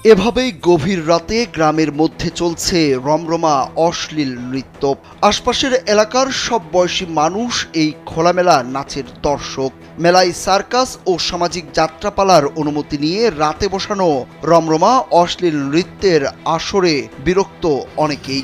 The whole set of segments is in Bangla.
এভাবেই গভীর রাতে গ্রামের মধ্যে চলছে রমরমা অশ্লীল নৃত্য। আশপাশের এলাকার সব বয়সী মানুষ এই খোলামেলা নাচের দর্শক। মেলায় সার্কাস ও সামাজিক যাত্রাপালার অনুমতি নিয়ে রাতে বসানো রমরমা অশ্লীল নৃত্যের আসরে বিরক্ত অনেকেই।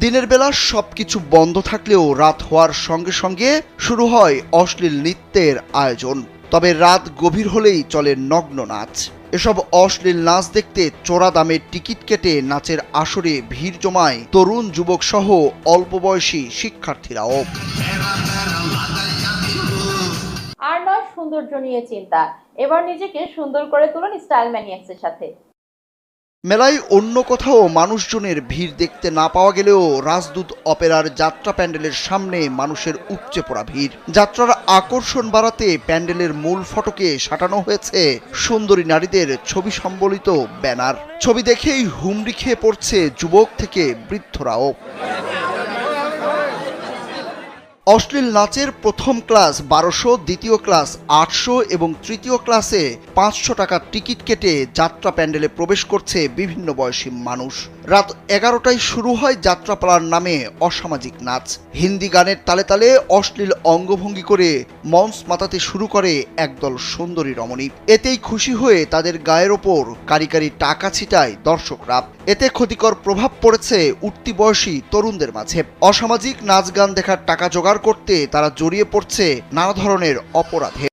দিনের বেলা সবকিছু বন্ধ থাকলেও রাত হওয়ার সঙ্গে সঙ্গে শুরু হয় অশ্লীল নৃত্যের আয়োজন। তবে রাত গভীর হলেই চলে নগ্ন নাচ। এসব অশ্লীল নাচ দেখতে চড়া দামের টিকিট কেটে নাচের আসরে ভিড় জমায় তরুণ যুবক সহ অল্প বয়সী শিক্ষার্থীরাও। আর নয় সৌন্দর্য নিয়ে চিন্তা, এবার নিজেকে সুন্দর করে তুলুন স্টাইল ম্যানিয়াক্সের সাথে। মেলায় অন্য কোথাও মানুষজনের ভিড় দেখতে না পাওয়া গেলেও রাজদূত অপেরার যাত্রা প্যান্ডেলের সামনে মানুষের উপচে পড়া ভিড়। যাত্রার আকর্ষণ বাড়াতে প্যান্ডেলের মূল ফটকে সাঁটানো হয়েছে সুন্দরী নারীদের ছবি সম্বলিত ব্যানার। ছবি দেখেই হুমড়ি খেয়ে পড়ছে যুবক থেকে বৃদ্ধরাও। অশ্লীল নাচের প্রথম ক্লাস 1200, দ্বিতীয় ক্লাস 800 এবং তৃতীয় ক্লাসে 500 টাকার টিকিট কেটে যাত্রা প্যান্ডেলে প্রবেশ করছে বিভিন্ন বয়সী মানুষ। রাত 11টায় শুরু হয় যাত্রাপালার নামে অসামাজিক নাচ। হিন্দি গানের তালে তালে অশ্লীল অঙ্গভঙ্গি করে মঞ্চ মাতাতে শুরু করে একদল সুন্দরী রমণী। এতেই খুশি হয়ে তাদের গায়ের ওপর কারি কারি টাকা ছিটায় দর্শকরা। এতে ক্ষতিকর প্রভাব পড়েছে উঠতি বয়সী তরুণদের মাঝে। অসামাজিক নাচ গান দেখার টাকা জোগাড় করতে তারা জড়িয়ে পড়ছে নানা ধরনের অপরাধে।